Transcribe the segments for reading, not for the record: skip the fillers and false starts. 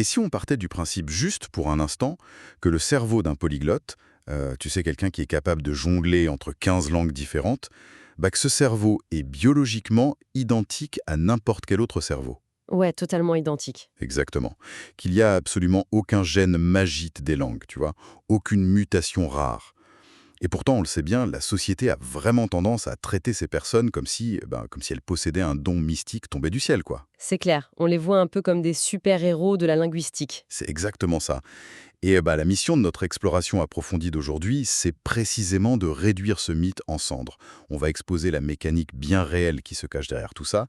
Et si on partait du principe juste, pour un instant, que le cerveau d'un polyglotte, tu sais, quelqu'un qui est capable de jongler entre 15 langues différentes, que ce cerveau est biologiquement identique à n'importe quel autre cerveau. Ouais, totalement identique. Exactement. Qu'il n'y a absolument aucun gène magique des langues, tu vois, aucune mutation rare. Et pourtant, on le sait bien, la société a vraiment tendance à traiter ces personnes comme si elles possédaient un don mystique tombé du ciel, quoi. C'est clair, on les voit un peu comme des super-héros de la linguistique. C'est exactement ça. Et la mission de notre exploration approfondie d'aujourd'hui, c'est précisément de réduire ce mythe en cendres. On va exposer la mécanique bien réelle qui se cache derrière tout ça.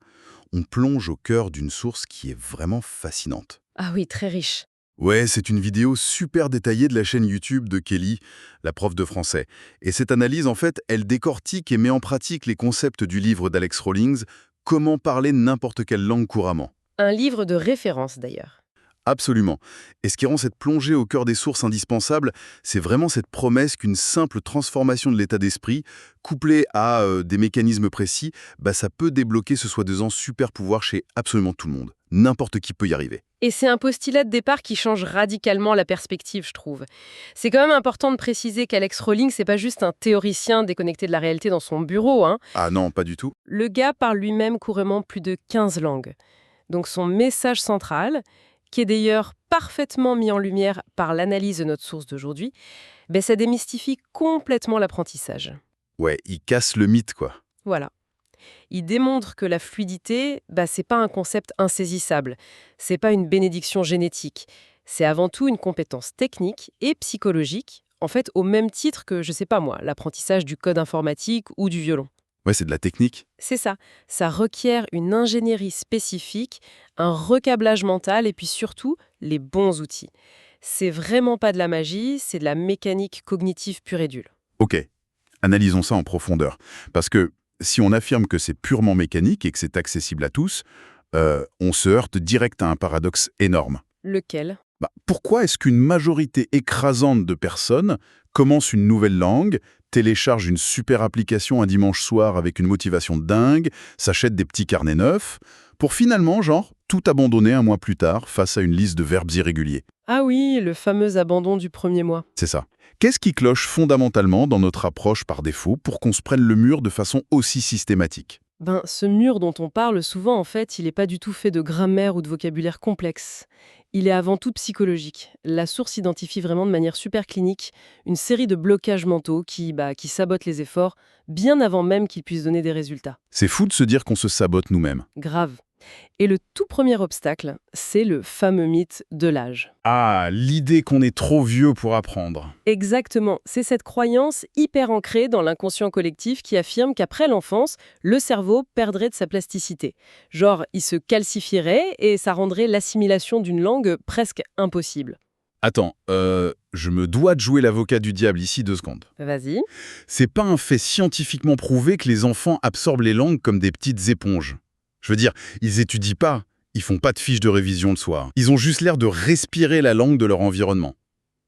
On plonge au cœur d'une source qui est vraiment fascinante. Ah oui, très riche. Ouais, c'est une vidéo super détaillée de la chaîne YouTube de Kelly, la prof de français. Et cette analyse, en fait, elle décortique et met en pratique les concepts du livre d'Alex Rawlings, Comment parler n'importe quelle langue couramment. Un livre de référence d'ailleurs. Absolument. Et ce qui rend cette plongée au cœur des sources indispensables, c'est vraiment cette promesse qu'une simple transformation de l'état d'esprit, couplée à des mécanismes précis, ça peut débloquer ce soi-disant super pouvoir chez absolument tout le monde. N'importe qui peut y arriver. Et c'est un postulat de départ qui change radicalement la perspective, je trouve. C'est quand même important de préciser qu'Alex Rawlings, c'est pas juste un théoricien déconnecté de la réalité dans son bureau, hein. Ah non, pas du tout. Le gars parle lui-même couramment plus de 15 langues. Donc son message central, qui est d'ailleurs parfaitement mis en lumière par l'analyse de notre source d'aujourd'hui, ça démystifie complètement l'apprentissage. Ouais, il casse le mythe, quoi. Voilà. Il démontre que la fluidité, c'est pas un concept insaisissable, c'est pas une bénédiction génétique, c'est avant tout une compétence technique et psychologique, en fait au même titre que, je sais pas moi, l'apprentissage du code informatique ou du violon. Ouais, c'est de la technique. C'est ça requiert une ingénierie spécifique, un recablage mental et puis surtout les bons outils. C'est vraiment pas de la magie, c'est de la mécanique cognitive pure et dure. Ok, analysons ça en profondeur. Parce que si on affirme que c'est purement mécanique et que c'est accessible à tous, on se heurte direct à un paradoxe énorme. Lequel? Pourquoi est-ce qu'une majorité écrasante de personnes commence une nouvelle langue, télécharge une super application un dimanche soir avec une motivation dingue, s'achète des petits carnets neufs, pour finalement, tout abandonner un mois plus tard face à une liste de verbes irréguliers? Ah oui, le fameux abandon du premier mois. C'est ça. Qu'est-ce qui cloche fondamentalement dans notre approche par défaut pour qu'on se prenne le mur de façon aussi systématique? Ce mur dont on parle souvent, en fait, il n'est pas du tout fait de grammaire ou de vocabulaire complexe. Il est avant tout psychologique. La source identifie vraiment de manière super clinique une série de blocages mentaux qui sabotent les efforts bien avant même qu'ils puissent donner des résultats. C'est fou de se dire qu'on se sabote nous-mêmes. Grave. Et le tout premier obstacle, c'est le fameux mythe de l'âge. Ah, l'idée qu'on est trop vieux pour apprendre. Exactement, c'est cette croyance hyper ancrée dans l'inconscient collectif qui affirme qu'après l'enfance, le cerveau perdrait de sa plasticité. Genre, il se calcifierait et ça rendrait l'assimilation d'une langue presque impossible. Attends, je me dois de jouer l'avocat du diable ici 2 secondes. Vas-y. C'est pas un fait scientifiquement prouvé que les enfants absorbent les langues comme des petites éponges. Je veux dire, ils étudient pas, ils font pas de fiches de révision le soir. Ils ont juste l'air de respirer la langue de leur environnement.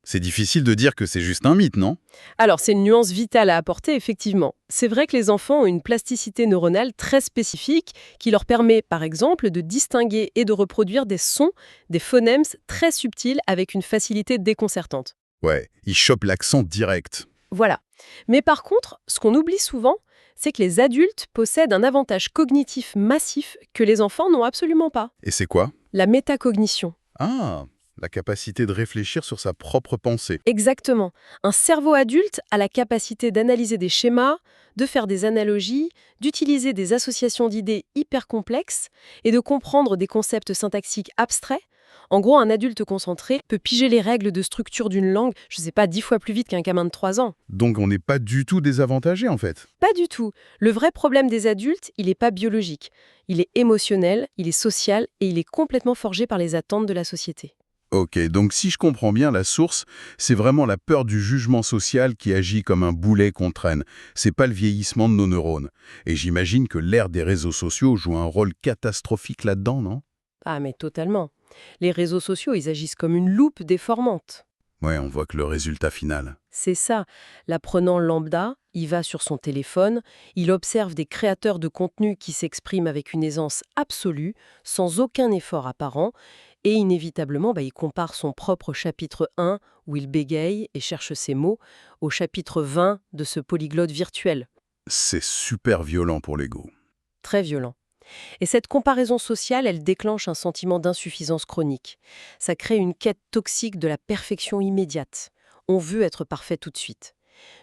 C'est difficile de dire que c'est juste un mythe, non? Alors, c'est une nuance vitale à apporter, effectivement. C'est vrai que les enfants ont une plasticité neuronale très spécifique qui leur permet, par exemple, de distinguer et de reproduire des sons, des phonèmes très subtils avec une facilité déconcertante. Ouais, ils chopent l'accent direct. Voilà. Mais par contre, ce qu'on oublie souvent, c'est que les adultes possèdent un avantage cognitif massif que les enfants n'ont absolument pas. Et c'est quoi? La métacognition. Ah, la capacité de réfléchir sur sa propre pensée. Exactement. Un cerveau adulte a la capacité d'analyser des schémas, de faire des analogies, d'utiliser des associations d'idées hyper complexes et de comprendre des concepts syntaxiques abstraits. En gros, un adulte concentré peut piger les règles de structure d'une langue, 10 fois plus vite qu'un gamin de 3 ans. Donc on n'est pas du tout désavantagé en fait. Pas du tout. Le vrai problème des adultes, il n'est pas biologique. Il est émotionnel, il est social et il est complètement forgé par les attentes de la société. Ok, donc si je comprends bien, la source, c'est vraiment la peur du jugement social qui agit comme un boulet qu'on traîne. C'est pas le vieillissement de nos neurones. Et j'imagine que l'ère des réseaux sociaux joue un rôle catastrophique là-dedans, non? Ah mais totalement. Les réseaux sociaux, ils agissent comme une loupe déformante. Ouais, on voit que le résultat final. C'est ça. L'apprenant lambda, il va sur son téléphone, il observe des créateurs de contenu qui s'expriment avec une aisance absolue, sans aucun effort apparent, Et inévitablement, il compare son propre chapitre 1, où il bégaye et cherche ses mots, au chapitre 20 de ce polyglotte virtuel. C'est super violent pour l'ego. Très violent. Et cette comparaison sociale, elle déclenche un sentiment d'insuffisance chronique. Ça crée une quête toxique de la perfection immédiate. On veut être parfait tout de suite.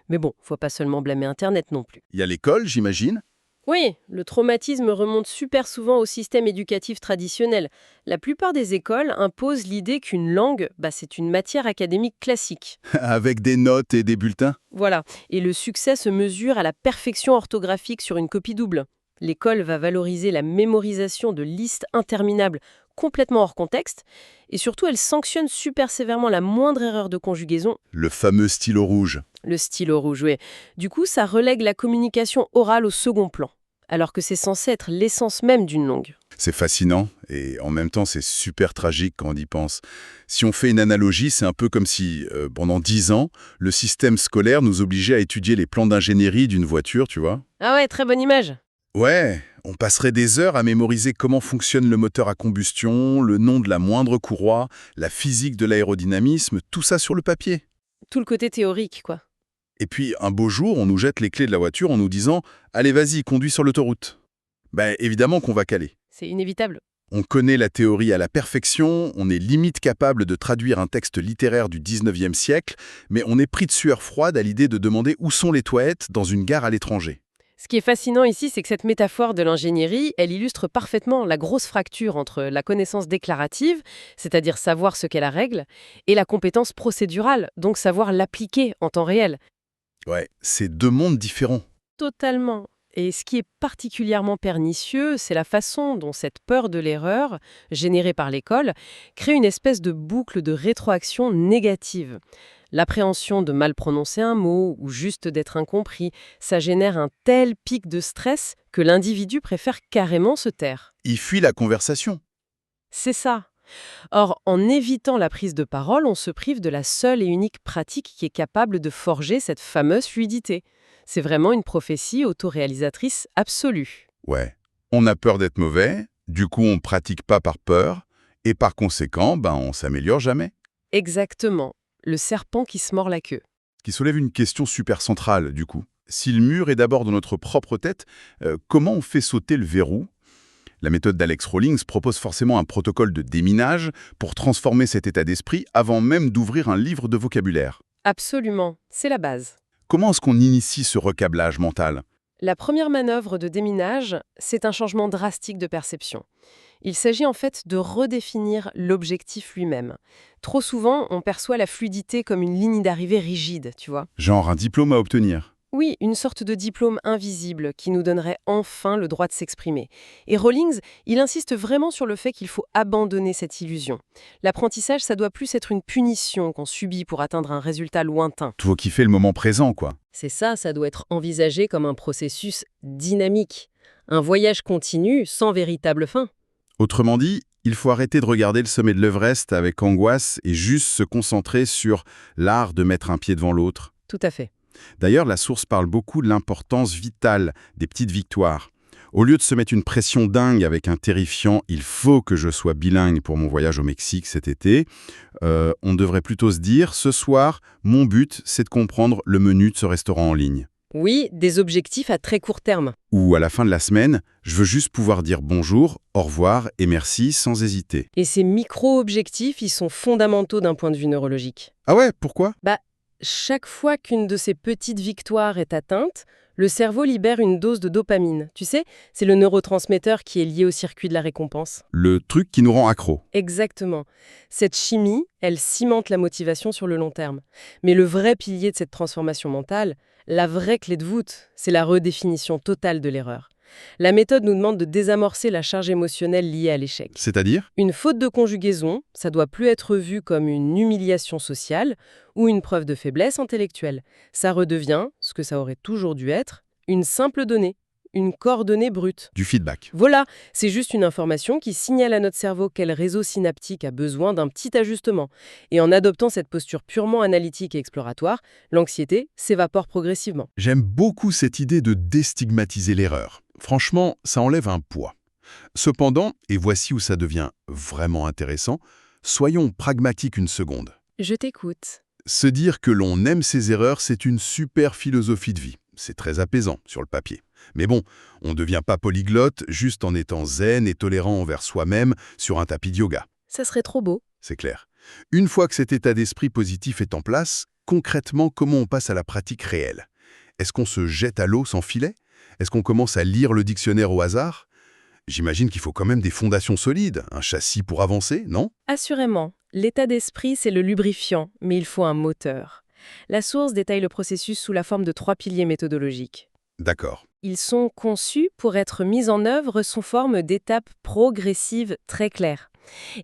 Mais bon, faut pas seulement blâmer Internet non plus. Il y a l'école, j'imagine. Oui, le traumatisme remonte super souvent au système éducatif traditionnel. La plupart des écoles imposent l'idée qu'une langue, c'est une matière académique classique. Avec des notes et des bulletins. Voilà. Et le succès se mesure à la perfection orthographique sur une copie double. L'école va valoriser la mémorisation de listes interminables complètement hors contexte, et surtout elle sanctionne super sévèrement la moindre erreur de conjugaison. Le fameux stylo rouge. Le stylo rouge, oui. Du coup, ça relègue la communication orale au second plan, alors que c'est censé être l'essence même d'une langue. C'est fascinant et en même temps c'est super tragique quand on y pense. Si on fait une analogie, c'est un peu comme si, pendant 10 ans, le système scolaire nous obligeait à étudier les plans d'ingénierie d'une voiture, tu vois. Ah ouais, très bonne image. Ouais, on passerait des heures à mémoriser comment fonctionne le moteur à combustion, le nom de la moindre courroie, la physique de l'aérodynamisme, tout ça sur le papier. Tout le côté théorique, quoi. Et puis, un beau jour, on nous jette les clés de la voiture en nous disant « Allez, vas-y, conduis sur l'autoroute ». Évidemment qu'on va caler. C'est inévitable. On connaît la théorie à la perfection, on est limite capable de traduire un texte littéraire du 19e siècle, mais on est pris de sueur froide à l'idée de demander où sont les toilettes dans une gare à l'étranger. Ce qui est fascinant ici, c'est que cette métaphore de l'ingénierie, elle illustre parfaitement la grosse fracture entre la connaissance déclarative, c'est-à-dire savoir ce qu'est la règle, et la compétence procédurale, donc savoir l'appliquer en temps réel. Ouais, c'est deux mondes différents. Totalement. Et ce qui est particulièrement pernicieux, c'est la façon dont cette peur de l'erreur, générée par l'école, crée une espèce de boucle de rétroaction négative. L'appréhension de mal prononcer un mot ou juste d'être incompris, ça génère un tel pic de stress que l'individu préfère carrément se taire. Il fuit la conversation. C'est ça. Or, en évitant la prise de parole, on se prive de la seule et unique pratique qui est capable de forger cette fameuse fluidité. C'est vraiment une prophétie autoréalisatrice absolue. Ouais. On a peur d'être mauvais, du coup on pratique pas par peur, et par conséquent, on s'améliore jamais. Exactement. Le serpent qui se mord la queue. Ce qui soulève une question super centrale, du coup. Si le mur est d'abord dans notre propre tête, comment on fait sauter le verrou ? La méthode d'Alex Rawlings propose forcément un protocole de déminage pour transformer cet état d'esprit avant même d'ouvrir un livre de vocabulaire. Absolument, c'est la base. Comment est-ce qu'on initie ce recablage mental ? La première manœuvre de déminage, c'est un changement drastique de perception. Il s'agit en fait de redéfinir l'objectif lui-même. Trop souvent, on perçoit la fluidité comme une ligne d'arrivée rigide, tu vois. Genre un diplôme à obtenir. Oui, une sorte de diplôme invisible qui nous donnerait enfin le droit de s'exprimer. Et Rawlings, il insiste vraiment sur le fait qu'il faut abandonner cette illusion. L'apprentissage, ça doit plus être une punition qu'on subit pour atteindre un résultat lointain. Tout faut kiffer le moment présent, quoi. C'est ça, ça doit être envisagé comme un processus dynamique. Un voyage continu sans véritable fin. Autrement dit, il faut arrêter de regarder le sommet de l'Everest avec angoisse et juste se concentrer sur l'art de mettre un pied devant l'autre. Tout à fait. D'ailleurs, la source parle beaucoup de l'importance vitale des petites victoires. Au lieu de se mettre une pression dingue avec un terrifiant « il faut que je sois bilingue pour mon voyage au Mexique cet été », on devrait plutôt se dire « ce soir, mon but, c'est de comprendre le menu de ce restaurant en ligne ». Oui, des objectifs à très court terme. Ou à la fin de la semaine, je veux juste pouvoir dire bonjour, au revoir et merci sans hésiter. Et ces micro-objectifs, ils sont fondamentaux d'un point de vue neurologique. Ah ouais, pourquoi ? Chaque fois qu'une de ces petites victoires est atteinte, le cerveau libère une dose de dopamine. Tu sais, c'est le neurotransmetteur qui est lié au circuit de la récompense. Le truc qui nous rend accro. Exactement. Cette chimie, elle cimente la motivation sur le long terme. Mais le vrai pilier de cette transformation mentale, la vraie clé de voûte, c'est la redéfinition totale de l'erreur. La méthode nous demande de désamorcer la charge émotionnelle liée à l'échec. C'est-à-dire ? Une faute de conjugaison, ça doit plus être vu comme une humiliation sociale ou une preuve de faiblesse intellectuelle. Ça redevient, ce que ça aurait toujours dû être, une simple donnée, une coordonnée brute. Du feedback. Voilà, c'est juste une information qui signale à notre cerveau quel réseau synaptique a besoin d'un petit ajustement. Et en adoptant cette posture purement analytique et exploratoire, l'anxiété s'évapore progressivement. J'aime beaucoup cette idée de déstigmatiser l'erreur. Franchement, ça enlève un poids. Cependant, et voici où ça devient vraiment intéressant, soyons pragmatiques une seconde. Je t'écoute. Se dire que l'on aime ses erreurs, c'est une super philosophie de vie. C'est très apaisant sur le papier. Mais bon, on ne devient pas polyglotte juste en étant zen et tolérant envers soi-même sur un tapis de yoga. Ça serait trop beau. C'est clair. Une fois que cet état d'esprit positif est en place, concrètement, comment on passe à la pratique réelle? Est-ce qu'on se jette à l'eau sans filet? Est-ce qu'on commence à lire le dictionnaire au hasard? J'imagine qu'il faut quand même des fondations solides, un châssis pour avancer, non? Assurément, l'état d'esprit, c'est le lubrifiant, mais il faut un moteur. La source détaille le processus sous la forme de 3 piliers méthodologiques. D'accord. Ils sont conçus pour être mis en œuvre sous forme d'étapes progressives très claires.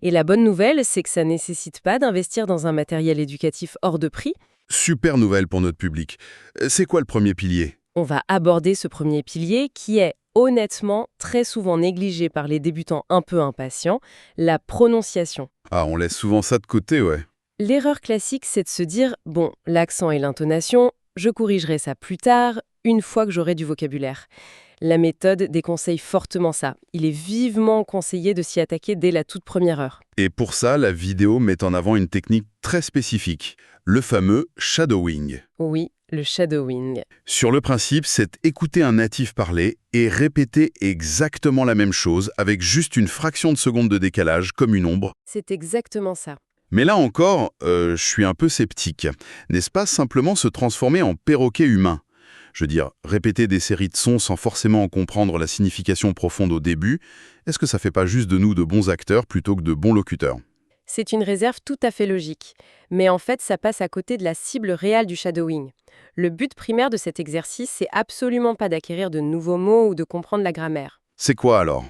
Et la bonne nouvelle, c'est que ça ne nécessite pas d'investir dans un matériel éducatif hors de prix. Super nouvelle pour notre public. C'est quoi le premier pilier? On va aborder ce premier pilier qui est, honnêtement, très souvent négligé par les débutants un peu impatients, la prononciation. Ah, on laisse souvent ça de côté, ouais. L'erreur classique, c'est de se dire « bon, l'accent et l'intonation, je corrigerai ça plus tard, une fois que j'aurai du vocabulaire ». La méthode déconseille fortement ça. Il est vivement conseillé de s'y attaquer dès la toute première heure. Et pour ça, la vidéo met en avant une technique très spécifique, le fameux shadowing. Oui, le shadowing. Sur le principe, c'est écouter un natif parler et répéter exactement la même chose avec juste une fraction de seconde de décalage, comme une ombre. C'est exactement ça. Mais là encore, je suis un peu sceptique. N'est-ce pas simplement se transformer en perroquet humain? Je veux dire, répéter des séries de sons sans forcément en comprendre la signification profonde au début, est-ce que ça fait pas juste de nous de bons acteurs plutôt que de bons locuteurs? C'est une réserve tout à fait logique. Mais en fait, ça passe à côté de la cible réelle du shadowing. Le but primaire de cet exercice, c'est absolument pas d'acquérir de nouveaux mots ou de comprendre la grammaire. C'est quoi alors?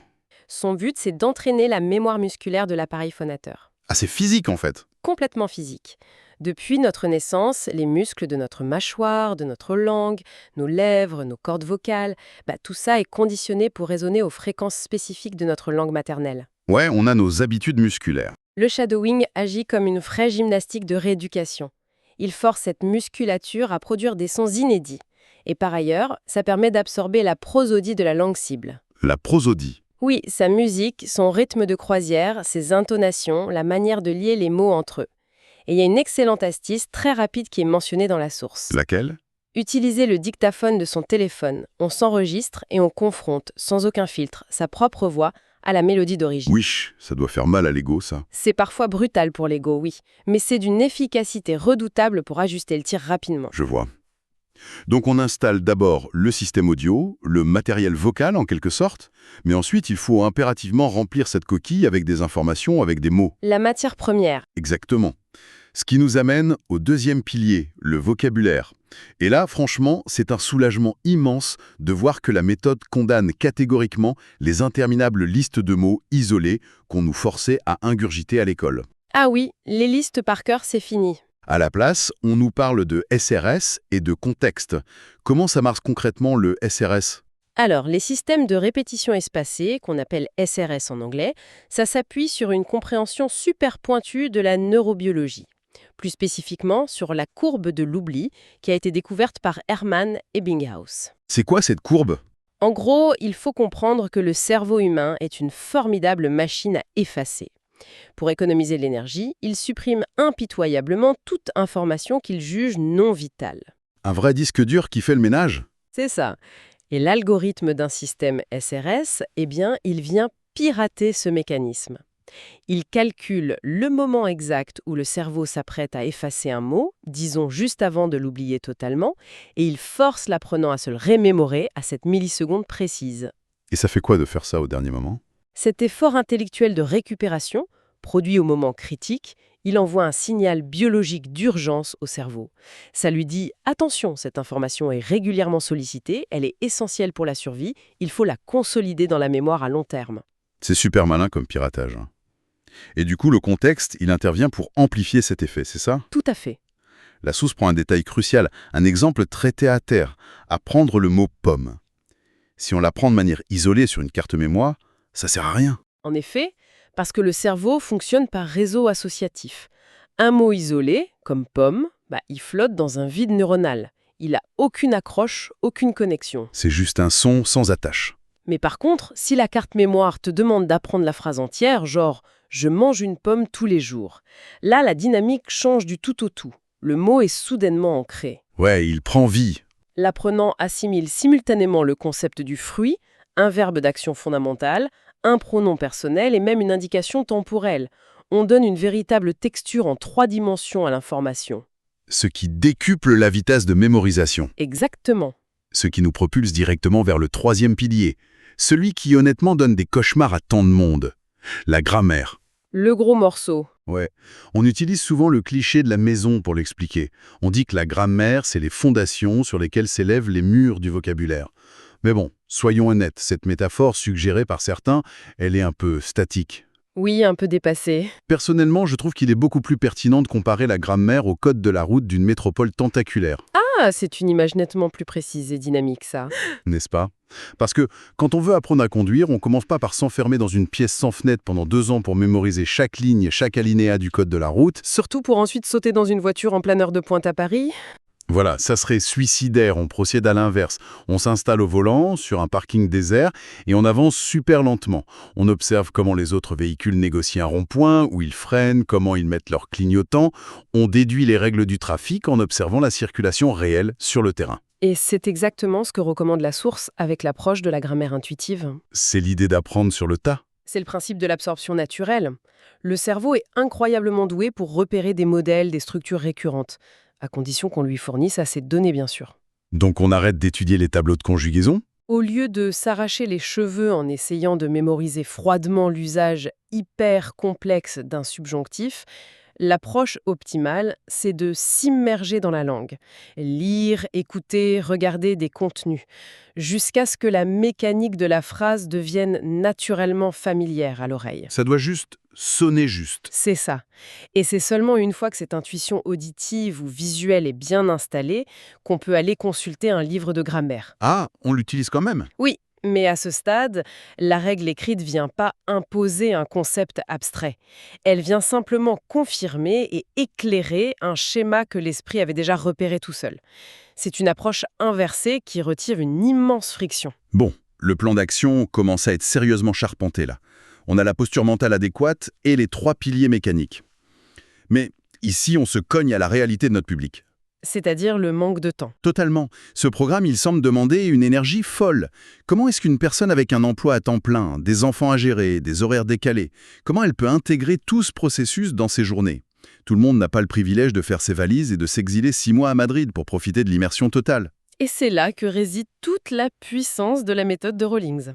Son but, c'est d'entraîner la mémoire musculaire de l'appareil phonateur. Ah, c'est physique en fait. Complètement physique. Depuis notre naissance, les muscles de notre mâchoire, de notre langue, nos lèvres, nos cordes vocales, tout ça est conditionné pour résonner aux fréquences spécifiques de notre langue maternelle. Ouais, on a nos habitudes musculaires. Le shadowing agit comme une vraie gymnastique de rééducation. Il force cette musculature à produire des sons inédits. Et par ailleurs, ça permet d'absorber la prosodie de la langue cible. La prosodie. Oui, sa musique, son rythme de croisière, ses intonations, la manière de lier les mots entre eux. Et il y a une excellente astuce très rapide qui est mentionnée dans la source. Laquelle? Utiliser le dictaphone de son téléphone. On s'enregistre et on confronte, sans aucun filtre, sa propre voix à la mélodie d'origine. Wesh, ça doit faire mal à l'ego, ça. C'est parfois brutal pour l'ego, oui, mais c'est d'une efficacité redoutable pour ajuster le tir rapidement. Je vois. Donc on installe d'abord le système audio, le matériel vocal en quelque sorte, mais ensuite il faut impérativement remplir cette coquille avec des informations, avec des mots. La matière première. Exactement. Ce qui nous amène au deuxième pilier, le vocabulaire. Et là, franchement, c'est un soulagement immense de voir que la méthode condamne catégoriquement les interminables listes de mots isolés qu'on nous forçait à ingurgiter à l'école. Ah oui, les listes par cœur, c'est fini. À la place, on nous parle de SRS et de contexte. Comment ça marche concrètement le SRS? Alors, les systèmes de répétition espacée, qu'on appelle SRS en anglais, ça s'appuie sur une compréhension super pointue de la neurobiologie. Plus spécifiquement sur la courbe de l'oubli qui a été découverte par Hermann Ebbinghaus. C'est quoi cette courbe? En gros, il faut comprendre que le cerveau humain est une formidable machine à effacer. Pour économiser de l'énergie, il supprime impitoyablement toute information qu'il juge non vitale. Un vrai disque dur qui fait le ménage? C'est ça. Et l'algorithme d'un système SRS, il vient pirater ce mécanisme. Il calcule le moment exact où le cerveau s'apprête à effacer un mot, disons juste avant de l'oublier totalement, et il force l'apprenant à se le remémorer à cette milliseconde précise. Et ça fait quoi de faire ça au dernier moment? Cet effort intellectuel de récupération, produit au moment critique, il envoie un signal biologique d'urgence au cerveau. Ça lui dit « Attention, cette information est régulièrement sollicitée, elle est essentielle pour la survie, il faut la consolider dans la mémoire à long terme. » C'est super malin comme piratage. Et du coup, le contexte, il intervient pour amplifier cet effet, c'est ça? Tout à fait. La source prend un détail crucial, un exemple très terre à terre, apprendre le mot « pomme ». Si on l'apprend de manière isolée sur une carte mémoire, ça sert à rien. En effet, parce que le cerveau fonctionne par réseau associatif. Un mot isolé, comme pomme, il flotte dans un vide neuronal. Il n'a aucune accroche, aucune connexion. C'est juste un son sans attache. Mais par contre, si la carte mémoire te demande d'apprendre la phrase entière, genre « je mange une pomme tous les jours », là, la dynamique change du tout au tout. Le mot est soudainement ancré. Ouais, il prend vie. L'apprenant assimile simultanément le concept du fruit, un verbe d'action fondamentale, un pronom personnel et même une indication temporelle. On donne une véritable texture en 3 dimensions à l'information. Ce qui décuple la vitesse de mémorisation. Exactement. Ce qui nous propulse directement vers le 3e pilier. Celui qui honnêtement donne des cauchemars à tant de monde. La grammaire. Le gros morceau. Ouais, on utilise souvent le cliché de la maison pour l'expliquer. On dit que la grammaire, c'est les fondations sur lesquelles s'élèvent les murs du vocabulaire. Mais bon, soyons honnêtes, cette métaphore suggérée par certains, elle est un peu statique. Oui, un peu dépassé. Personnellement, je trouve qu'il est beaucoup plus pertinent de comparer la grammaire au code de la route d'une métropole tentaculaire. Ah, c'est une image nettement plus précise et dynamique, ça. N'est-ce pas? Parce que quand on veut apprendre à conduire, on commence pas par s'enfermer dans une pièce sans fenêtre pendant 2 ans pour mémoriser chaque ligne, chaque alinéa du code de la route. Surtout pour ensuite sauter dans une voiture en pleine heure de pointe à Paris. Voilà, ça serait suicidaire, on procède à l'inverse. On s'installe au volant, sur un parking désert, et on avance super lentement. On observe comment les autres véhicules négocient un rond-point, où ils freinent, comment ils mettent leur clignotant. On déduit les règles du trafic en observant la circulation réelle sur le terrain. Et c'est exactement ce que recommande la source avec l'approche de la grammaire intuitive. C'est l'idée d'apprendre sur le tas. C'est le principe de l'absorption naturelle. Le cerveau est incroyablement doué pour repérer des modèles, des structures récurrentes, à condition qu'on lui fournisse assez de données, bien sûr. Donc on arrête d'étudier les tableaux de conjugaison? Au lieu de s'arracher les cheveux en essayant de mémoriser froidement l'usage hyper complexe d'un subjonctif, l'approche optimale, c'est de s'immerger dans la langue, lire, écouter, regarder des contenus, jusqu'à ce que la mécanique de la phrase devienne naturellement familière à l'oreille. Ça doit juste sonner juste. C'est ça. Et c'est seulement une fois que cette intuition auditive ou visuelle est bien installée qu'on peut aller consulter un livre de grammaire. Ah, on l'utilise quand même. Oui, mais à ce stade, la règle écrite ne vient pas imposer un concept abstrait. Elle vient simplement confirmer et éclairer un schéma que l'esprit avait déjà repéré tout seul. C'est une approche inversée qui retire une immense friction. Bon, le plan d'action commence à être sérieusement charpenté là. On a la posture mentale adéquate et les 3 piliers mécaniques. Mais ici, on se cogne à la réalité de notre public. C'est-à-dire le manque de temps. Totalement. Ce programme, il semble demander une énergie folle. Comment est-ce qu'une personne avec un emploi à temps plein, des enfants à gérer, des horaires décalés, comment elle peut intégrer tout ce processus dans ses journées? Tout le monde n'a pas le privilège de faire ses valises et de s'exiler 6 mois à Madrid pour profiter de l'immersion totale. Et c'est là que réside toute la puissance de la méthode de Rawlings.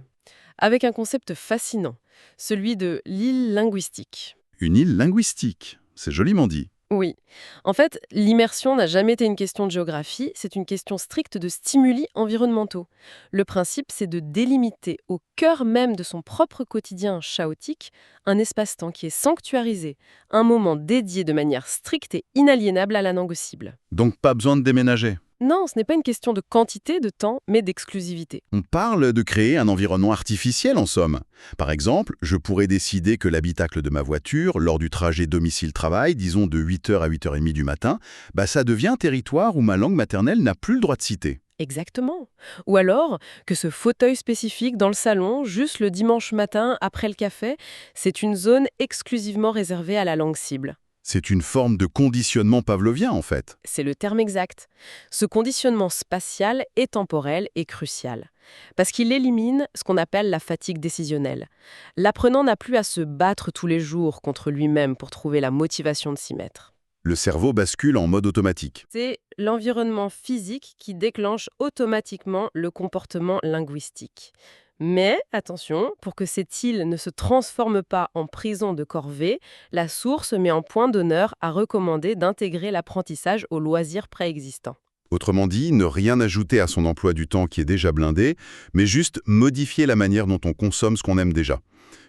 Avec un concept fascinant, celui de l'île linguistique. Une île linguistique, c'est joliment dit. Oui. En fait, l'immersion n'a jamais été une question de géographie, c'est une question stricte de stimuli environnementaux. Le principe, c'est de délimiter au cœur même de son propre quotidien chaotique un espace-temps qui est sanctuarisé, un moment dédié de manière stricte et inaliénable à la langue cible. Donc pas besoin de déménager. Non, ce n'est pas une question de quantité de temps, mais d'exclusivité. On parle de créer un environnement artificiel en somme. Par exemple, je pourrais décider que l'habitacle de ma voiture, lors du trajet domicile-travail, disons de 8h à 8h30 du matin, ça devient un territoire où ma langue maternelle n'a plus le droit de citer. Exactement. Ou alors que ce fauteuil spécifique dans le salon, juste le dimanche matin après le café, c'est une zone exclusivement réservée à la langue cible. C'est une forme de conditionnement pavlovien en fait. C'est le terme exact. Ce conditionnement spatial et temporel est crucial, parce qu'il élimine ce qu'on appelle la fatigue décisionnelle. L'apprenant n'a plus à se battre tous les jours contre lui-même pour trouver la motivation de s'y mettre. Le cerveau bascule en mode automatique. C'est l'environnement physique qui déclenche automatiquement le comportement linguistique. Mais, attention, pour que cette île ne se transforme pas en prison de corvée, la source met en point d'honneur à recommander d'intégrer l'apprentissage aux loisirs préexistants. Autrement dit, ne rien ajouter à son emploi du temps qui est déjà blindé, mais juste modifier la manière dont on consomme ce qu'on aime déjà.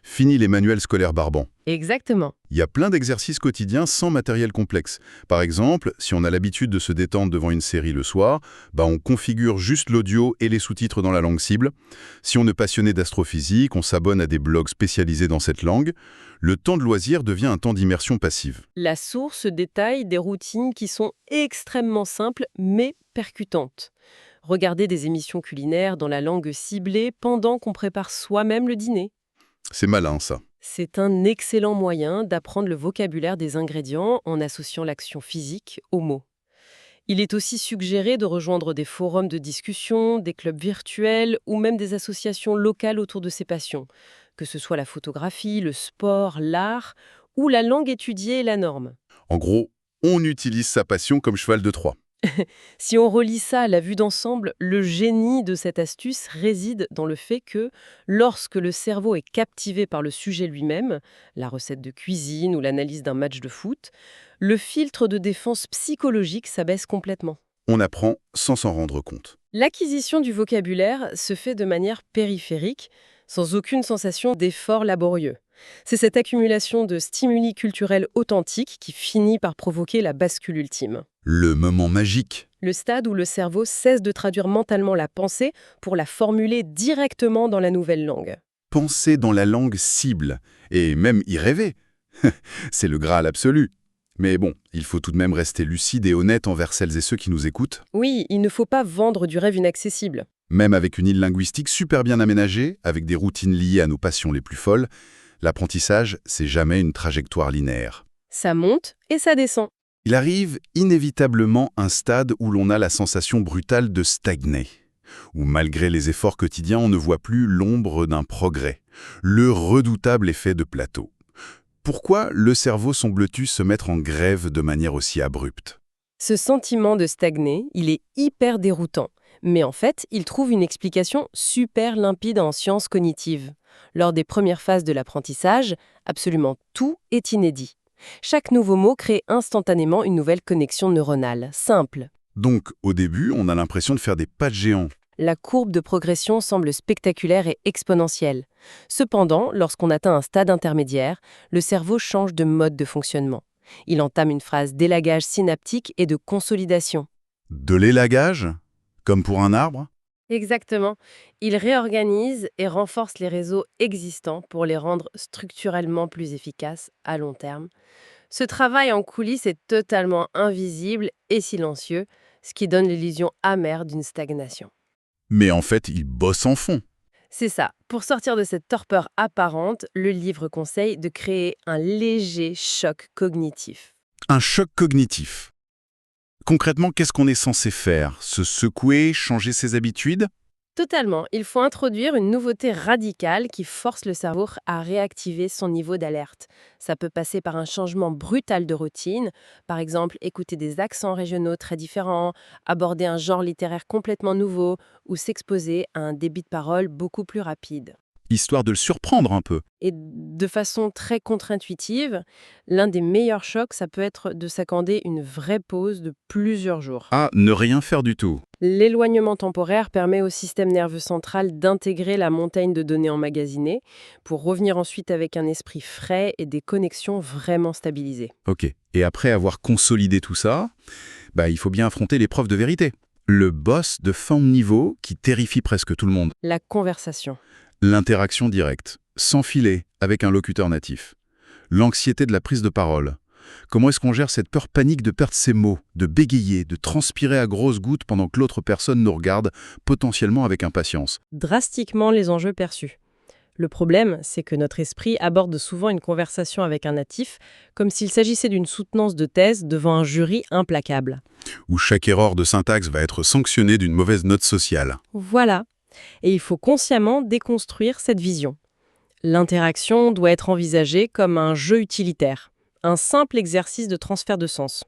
Fini les manuels scolaires barbants. Exactement. Il y a plein d'exercices quotidiens sans matériel complexe. Par exemple, si on a l'habitude de se détendre devant une série le soir, on configure juste l'audio et les sous-titres dans la langue cible. Si on est passionné d'astrophysique, on s'abonne à des blogs spécialisés dans cette langue. Le temps de loisir devient un temps d'immersion passive. La source détaille des routines qui sont extrêmement simples mais percutantes. Regarder des émissions culinaires dans la langue ciblée pendant qu'on prépare soi-même le dîner. C'est malin, ça. C'est un excellent moyen d'apprendre le vocabulaire des ingrédients en associant l'action physique aux mots. Il est aussi suggéré de rejoindre des forums de discussion, des clubs virtuels ou même des associations locales autour de ses passions, que ce soit la photographie, le sport, l'art ou la langue étudiée et la norme. En gros, on utilise sa passion comme cheval de Troie. Si on relie ça à la vue d'ensemble, le génie de cette astuce réside dans le fait que, lorsque le cerveau est captivé par le sujet lui-même, la recette de cuisine ou l'analyse d'un match de foot, le filtre de défense psychologique s'abaisse complètement. On apprend sans s'en rendre compte. L'acquisition du vocabulaire se fait de manière périphérique, sans aucune sensation d'effort laborieux. C'est cette accumulation de stimuli culturels authentiques qui finit par provoquer la bascule ultime. Le moment magique. Le stade où le cerveau cesse de traduire mentalement la pensée pour la formuler directement dans la nouvelle langue. Penser dans la langue cible, et même y rêver. C'est le Graal absolu. Mais bon, il faut tout de même rester lucide et honnête envers celles et ceux qui nous écoutent. Oui, il ne faut pas vendre du rêve inaccessible. Même avec une île linguistique super bien aménagée, avec des routines liées à nos passions les plus folles, l'apprentissage, c'est jamais une trajectoire linéaire. Ça monte et ça descend. Il arrive inévitablement un stade où l'on a la sensation brutale de stagner, où malgré les efforts quotidiens, on ne voit plus l'ombre d'un progrès, le redoutable effet de plateau. Pourquoi le cerveau semble-t-il se mettre en grève de manière aussi abrupte? Ce sentiment de stagner, il est hyper déroutant. Mais en fait, il trouve une explication super limpide en sciences cognitives. Lors des premières phases de l'apprentissage, absolument tout est inédit. Chaque nouveau mot crée instantanément une nouvelle connexion neuronale, simple. Donc, au début, on a l'impression de faire des pas de géant. La courbe de progression semble spectaculaire et exponentielle. Cependant, lorsqu'on atteint un stade intermédiaire, le cerveau change de mode de fonctionnement. Il entame une phase d'élagage synaptique et de consolidation. De l'élagage? Comme pour un arbre? Exactement. Il réorganise et renforce les réseaux existants pour les rendre structurellement plus efficaces à long terme. Ce travail en coulisses est totalement invisible et silencieux, ce qui donne l'illusion amère d'une stagnation. Mais en fait, il bosse en fond. C'est ça. Pour sortir de cette torpeur apparente, le livre conseille de créer un léger choc cognitif. Un choc cognitif. Concrètement, qu'est-ce qu'on est censé faire? Se secouer, changer ses habitudes? Totalement. Il faut introduire une nouveauté radicale qui force le cerveau à réactiver son niveau d'alerte. Ça peut passer par un changement brutal de routine, par exemple écouter des accents régionaux très différents, aborder un genre littéraire complètement nouveau ou s'exposer à un débit de parole beaucoup plus rapide. Histoire de le surprendre un peu. Et de façon très contre-intuitive, l'un des meilleurs chocs, ça peut être de s'accorder une vraie pause de plusieurs jours. Ah, ne rien faire du tout. L'éloignement temporaire permet au système nerveux central d'intégrer la montagne de données emmagasinées pour revenir ensuite avec un esprit frais et des connexions vraiment stabilisées. Ok. Et après avoir consolidé tout ça, il faut bien affronter l'épreuve de vérité. Le boss de fin de niveau qui terrifie presque tout le monde. La conversation. L'interaction directe, sans filet, avec un locuteur natif. L'anxiété de la prise de parole. Comment est-ce qu'on gère cette peur panique de perdre ses mots, de bégayer, de transpirer à grosses gouttes pendant que l'autre personne nous regarde, potentiellement avec impatience? Drastiquement les enjeux perçus. Le problème, c'est que notre esprit aborde souvent une conversation avec un natif comme s'il s'agissait d'une soutenance de thèse devant un jury implacable. Où chaque erreur de syntaxe va être sanctionnée d'une mauvaise note sociale. Voilà. Et il faut consciemment déconstruire cette vision. L'interaction doit être envisagée comme un jeu utilitaire, un simple exercice de transfert de sens.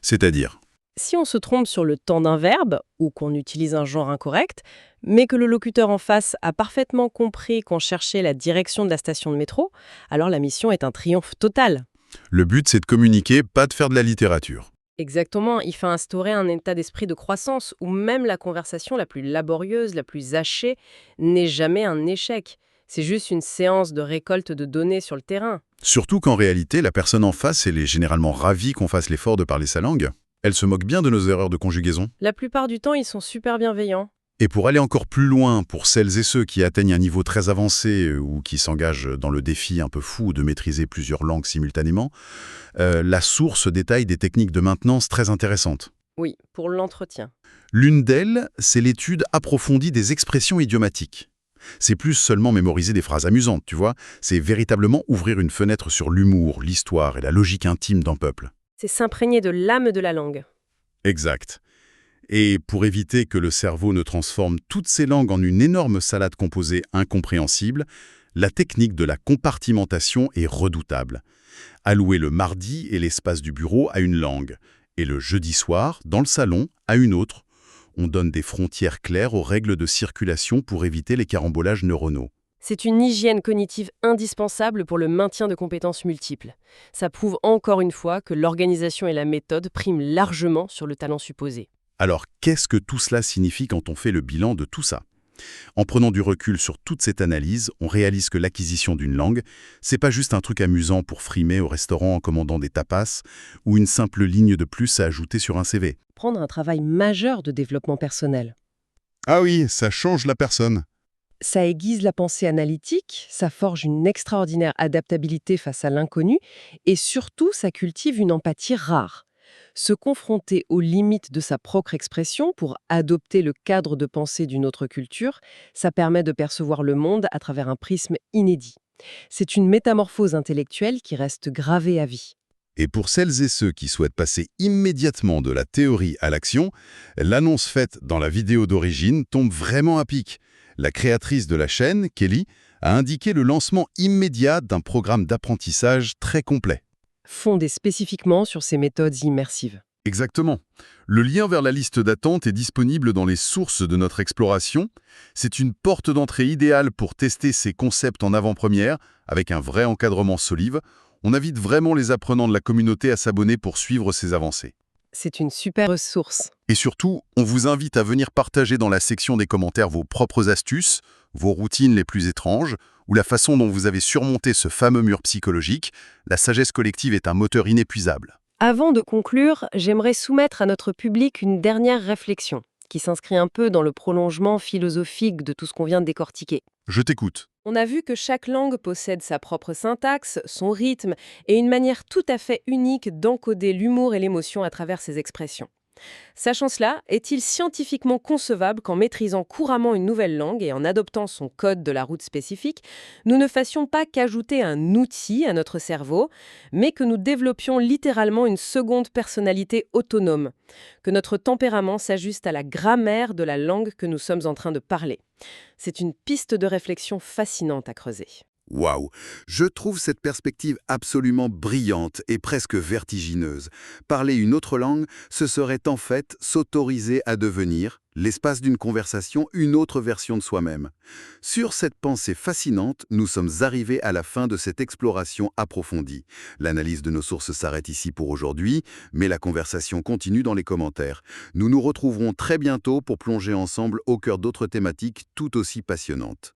C'est-à-dire? Si on se trompe sur le temps d'un verbe, ou qu'on utilise un genre incorrect, mais que le locuteur en face a parfaitement compris qu'on cherchait la direction de la station de métro, alors la mission est un triomphe total. Le but, c'est de communiquer, pas de faire de la littérature. Exactement, il faut instaurer un état d'esprit de croissance où même la conversation la plus laborieuse, la plus hachée, n'est jamais un échec. C'est juste une séance de récolte de données sur le terrain. Surtout qu'en réalité, la personne en face, elle est généralement ravie qu'on fasse l'effort de parler sa langue. Elle se moque bien de nos erreurs de conjugaison. La plupart du temps, ils sont super bienveillants. Et pour aller encore plus loin, pour celles et ceux qui atteignent un niveau très avancé ou qui s'engagent dans le défi un peu fou de maîtriser plusieurs langues simultanément, la source détaille des techniques de maintenance très intéressantes. Oui, pour l'entretien. L'une d'elles, c'est l'étude approfondie des expressions idiomatiques. C'est plus seulement mémoriser des phrases amusantes, tu vois, c'est véritablement ouvrir une fenêtre sur l'humour, l'histoire et la logique intime d'un peuple. C'est s'imprégner de l'âme de la langue. Exact. Et pour éviter que le cerveau ne transforme toutes ces langues en une énorme salade composée incompréhensible, la technique de la compartimentation est redoutable. Allouer le mardi et l'espace du bureau à une langue, et le jeudi soir, dans le salon, à une autre. On donne des frontières claires aux règles de circulation pour éviter les carambolages neuronaux. C'est une hygiène cognitive indispensable pour le maintien de compétences multiples. Ça prouve encore une fois que l'organisation et la méthode priment largement sur le talent supposé. Alors, qu'est-ce que tout cela signifie quand on fait le bilan de tout ça? En prenant du recul sur toute cette analyse, on réalise que l'acquisition d'une langue, c'est pas juste un truc amusant pour frimer au restaurant en commandant des tapas ou une simple ligne de plus à ajouter sur un CV. Prendre un travail majeur de développement personnel. Ah oui, ça change la personne. Ça aiguise la pensée analytique, ça forge une extraordinaire adaptabilité face à l'inconnu et surtout ça cultive une empathie rare. Se confronter aux limites de sa propre expression pour adopter le cadre de pensée d'une autre culture, ça permet de percevoir le monde à travers un prisme inédit. C'est une métamorphose intellectuelle qui reste gravée à vie. Et pour celles et ceux qui souhaitent passer immédiatement de la théorie à l'action, l'annonce faite dans la vidéo d'origine tombe vraiment à pic. La créatrice de la chaîne, Kelly, a indiqué le lancement immédiat d'un programme d'apprentissage très complet. Fondée spécifiquement sur ces méthodes immersives. Exactement. Le lien vers la liste d'attente est disponible dans les sources de notre exploration. C'est une porte d'entrée idéale pour tester ces concepts en avant-première, avec un vrai encadrement solide. On invite vraiment les apprenants de la communauté à s'abonner pour suivre ces avancées. C'est une super ressource. Et surtout, on vous invite à venir partager dans la section des commentaires vos propres astuces, vos routines les plus étranges, ou la façon dont vous avez surmonté ce fameux mur psychologique. La sagesse collective est un moteur inépuisable. Avant de conclure, j'aimerais soumettre à notre public une dernière réflexion, qui s'inscrit un peu dans le prolongement philosophique de tout ce qu'on vient de décortiquer. Je t'écoute. On a vu que chaque langue possède sa propre syntaxe, son rythme et une manière tout à fait unique d'encoder l'humour et l'émotion à travers ses expressions. Sachant cela, est-il scientifiquement concevable qu'en maîtrisant couramment une nouvelle langue et en adoptant son code de la route spécifique, nous ne fassions pas qu'ajouter un outil à notre cerveau, mais que nous développions littéralement une seconde personnalité autonome, que notre tempérament s'ajuste à la grammaire de la langue que nous sommes en train de parler? C'est une piste de réflexion fascinante à creuser. Waouh! Je trouve cette perspective absolument brillante et presque vertigineuse. Parler une autre langue, ce serait en fait s'autoriser à devenir, l'espace d'une conversation, une autre version de soi-même. Sur cette pensée fascinante, nous sommes arrivés à la fin de cette exploration approfondie. L'analyse de nos sources s'arrête ici pour aujourd'hui, mais la conversation continue dans les commentaires. Nous nous retrouverons très bientôt pour plonger ensemble au cœur d'autres thématiques tout aussi passionnantes.